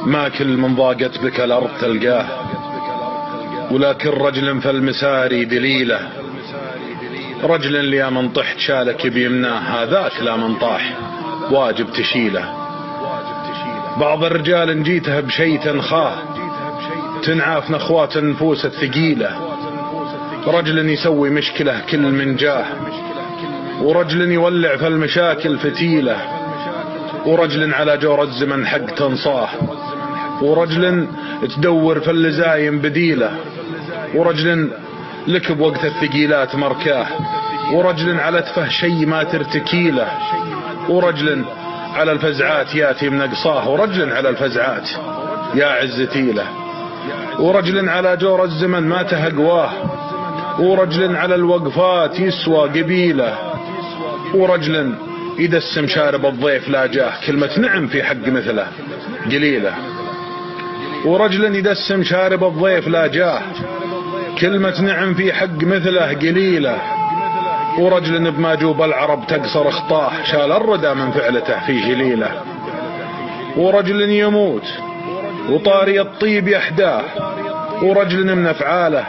ما كل من ضاقت بك الأرض تلقاه، ولكن رجل فالمساري دليله. رجل اللي من طحت شالك بيمناه، هذاك لا من طاح واجب تشيله. بعض الرجال ان جيته بشي تنخاه، تنعاف نخوات النفوس الثقيلة. رجل يسوي مشكلة كل من جاه، ورجل يولع في المشاكل فتيلة. ورجل على جور الزمن حق تنصاه، ورجل تدور في اللزايم بديله. ورجل لك بوقت الثقيلات مركاه، ورجل على تفه شي ما ترتكيله. ورجل على الفزعات ياتي منقصاه، ورجل على الفزعات يا عزتيله. ورجل على جور الزمن ما تهقواه، ورجل على الوقفات يسوى قبيله. ورجل يدسم شارب الضيف لا جاه، كلمة نعم في حق مثله قليلة. ورجل يدسم شارب الضيف لا جاه، كلمة نعم في حق مثله قليلة. ورجل بماجوب العرب تقصر خطاه، شال الردى من فعلته في جليله. ورجل يموت وطاري الطيب يحداه، ورجل من افعاله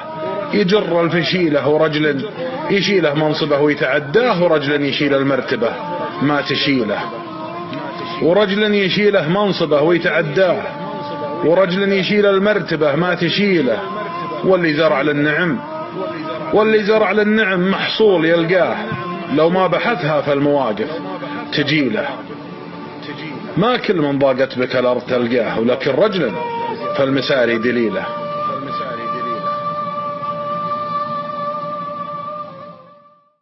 يجر الفشيله. ورجل يشيله منصبه ويتعداه، ورجل يشيل المرتبة ما تشيله. ورجل يشيله منصبه ويتعداه، ورجل يشيل المرتبة ما تشيله. واللي زرع للنعم محصول يلقاه، لو ما بحثها فالمواقف تجيله. ما كل من ضاقت بك الأرض تلقاه، ولكن رجل فالمساري دليله.